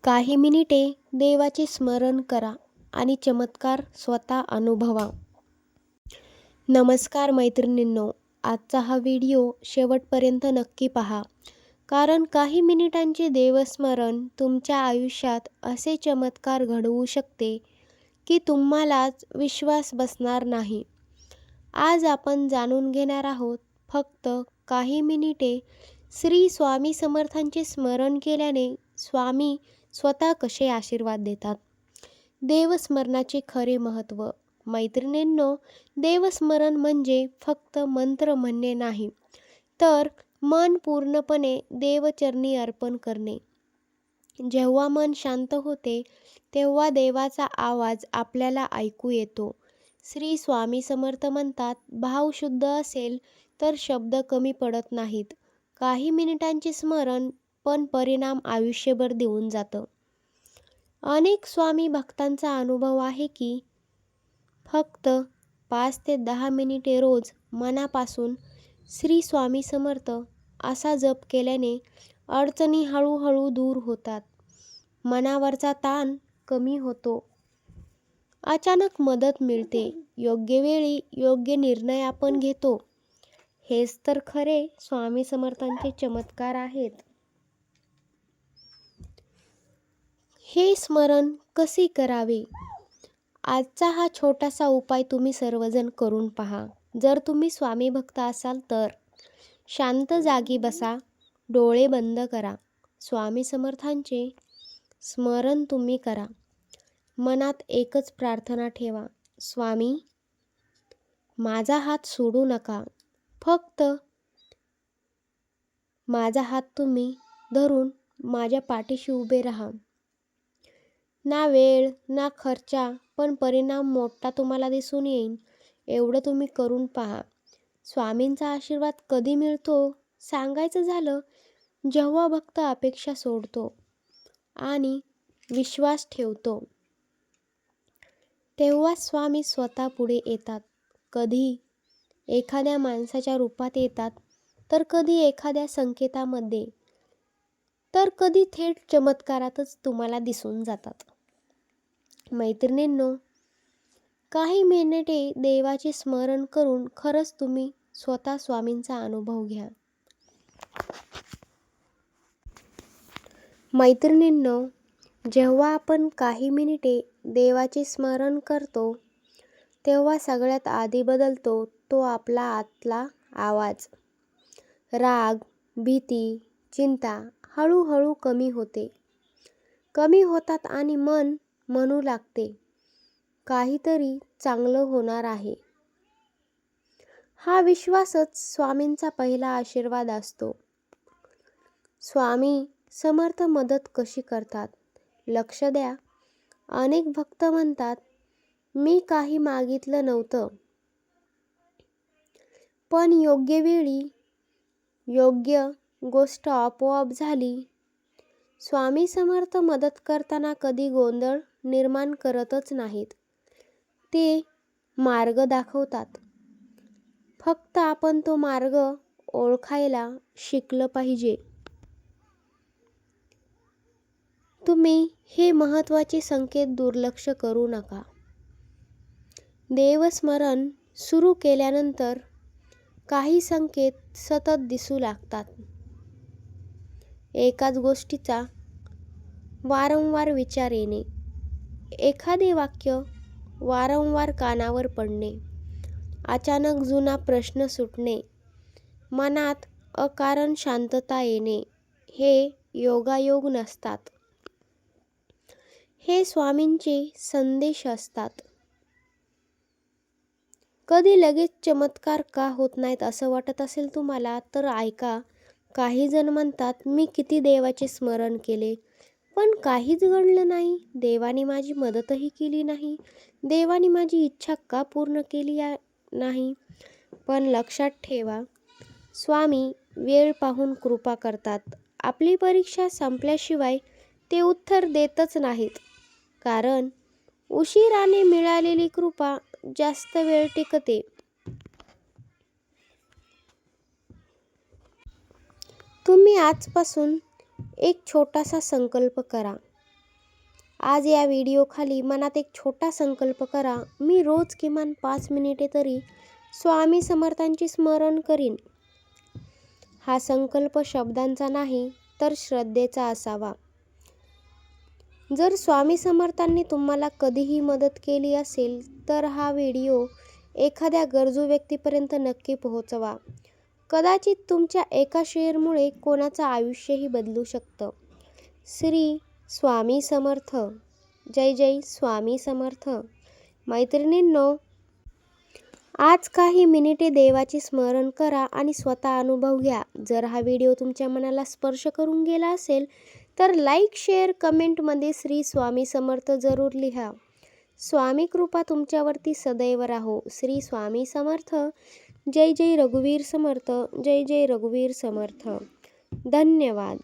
काही मिनिटे देवाचे स्मरण करा आणि चमत्कार स्वतः अनुभवा. नमस्कार मैत्रिणींनो, आजचा हा व्हिडिओ शेवटपर्यंत नक्की पहा, कारण काही मिनिटांचे देवस्मरण तुमच्या आयुष्यात असे चमत्कार घडवू शकते की तुम्हालाच विश्वास बसणार नाही. आज आपण जाणून घेणार आहोत फक्त काही मिनिटे श्री स्वामी समर्थांचे स्मरण केल्याने स्वामी स्वतः कसे आशीर्वाद देतात. देवस्मरणाचे खरे महत्त्व. मैत्रिणींनो, देवस्मरण म्हणजे फक्त मंत्र म्हणणे नाही, तर मन पूर्णपणे देवचरणी अर्पण करणे. जेव्हा मन शांत होते तेव्हा देवाचा आवाज आपल्याला ऐकू येतो. श्री स्वामी समर्थ म्हणतात, भाव शुद्ध असेल तर शब्द कमी पडत नाहीत. काही मिनिटांचे स्मरण पण परिणाम आयुष्यभर देऊन जातं. अनेक स्वामी भक्तांचा अनुभव आहे की फक्त 5 ते 10 मिनिटे रोज मनापासून श्री स्वामी समर्थ असा जप केल्याने अडचणी हळूहळू दूर होतात. मनावरचा ताण कमी होतो. अचानक मदत मिळते. योग्य वेळी योग्य निर्णय आपण घेतो. हेच तर खरे स्वामी समर्थांचे चमत्कार आहेत. हे स्मरण कसे करावे? आजचा हा छोटासा उपाय तुम्ही सर्वजण करून पहा. जर तुम्ही स्वामी भक्त असाल तर शांत जागी बसा, डोळे बंद करा. स्वामी समर्थांचे स्मरण तुम्ही करा. मनात एकच प्रार्थना ठेवा, स्वामी, माझा हात सोडू नका. फक्त माझा हात तुम्ही धरून माझ्या पाठीशी उभे राहा. ना वेळ ना खर्चा, पण परिणाम मोठा तुम्हाला दिसून येईल एवढं तुम्ही करून पहा. स्वामींचा आशीर्वाद कधी मिळतो सांगायचं झालं, जेव्हा भक्त अपेक्षा सोडतो आणि विश्वास ठेवतो, तेव्हा स्वामी स्वतः पुढे येतात. कधी एखाद्या माणसाच्या रूपात येतात, तर कधी एखाद्या संकेतामध्ये, तर कधी थेट चमत्कारातच तुम्हाला दिसून जातात. मैत्रिणींनो, काही मिनिटे देवाचे स्मरण करून खरंच तुम्ही स्वतः स्वामींचा अनुभव घ्या. मैत्रिणींनो, जेव्हा आपण काही मिनिटे देवाचे स्मरण करतो तेव्हा सगळ्यात आधी बदलतो तो आपला आतला आवाज. राग, भीती, चिंता हळूहळू कमी होतात आणि मन म्हणू लागते, काहीतरी चांगलं होणार आहे. हा विश्वासच स्वामींचा पहिला आशीर्वाद असतो. स्वामी समर्थ मदत कशी करतात? लक्ष द्या. अनेक भक्त म्हणतात, मी काही मागितलं नव्हतं, पण योग्य वेळी योग्य गोष्ट आपोआप झाली. स्वामी समर्थ मदत करताना कधी गोंधळ निर्माण करतच नाहीत. ते मार्ग दाखवतात. फक्त आपण तो मार्ग ओळखायला शिकलं पाहिजे. तुम्ही हे महत्त्वाचे संकेत दुर्लक्ष करू नका. देवस्मरण सुरू केल्यानंतर काही संकेत सतत दिसू लागतात. एकाच गोष्टीचा वारंवार विचार येणे, एखादे वाक्य वारंवार कानावर पडणे, अचानक जुना प्रश्न सुटणे, मनात अकारण शांतता येणे, हे योगायोग नसतात. हे स्वामींचे संदेश असतात. कधी लगेच चमत्कार का होत नाहीत असं वाटत असेल तुम्हाला, तर ऐका. काही जण म्हणतात, मी किती देवाचे स्मरण केले पण काहीच घडलं नाही. देवाने माझी मदतही केली नाही. देवाने माझी इच्छा का पूर्ण केली नाही? पण लक्षात ठेवा, स्वामी वेळ पाहून कृपा करतात. आपली परीक्षा संपल्याशिवाय ते उत्तर देतच नाहीत, कारण उशिराने मिळालेली कृपा जास्त वेळ टिकते. तुम्ही आजपासून एक छोटासा संकल्प करा. आज या व्हिडिओखाली मनात एक छोटा संकल्प करा. मी रोज किमान 5 मिनिटे तरी स्वामी समर्थांची स्मरण करीन. हा संकल्प शब्दांचा नाही तर श्रद्धेचा असावा. जर स्वामी समर्थांनी तुम्हाला कधीही मदत केली असेल तर हा व्हिडिओ एखाद्या गरजू व्यक्तीपर्यंत नक्की पोहोचवा. कदाचित तुमच्या एका शेअरमुळे कोणाचं आयुष्यही बदलू शकतं. श्री स्वामी समर्थ. जय जय स्वामी समर्थ. मैत्रिणींनो, आज काही मिनिटे देवाचे स्मरण करा आणि स्वतः अनुभव घ्या. जर हा व्हिडिओ तुमच्या मनाला स्पर्श करून गेला असेल तर लाईक, शेअर, कमेंटमध्ये श्री स्वामी समर्थ जरूर लिहा. स्वामी कृपा तुमच्यावरती सदैव राहो. श्री स्वामी समर्थ. जय जय रघुवीर समर्थ. जय जय रघुवीर समर्थ. धन्यवाद.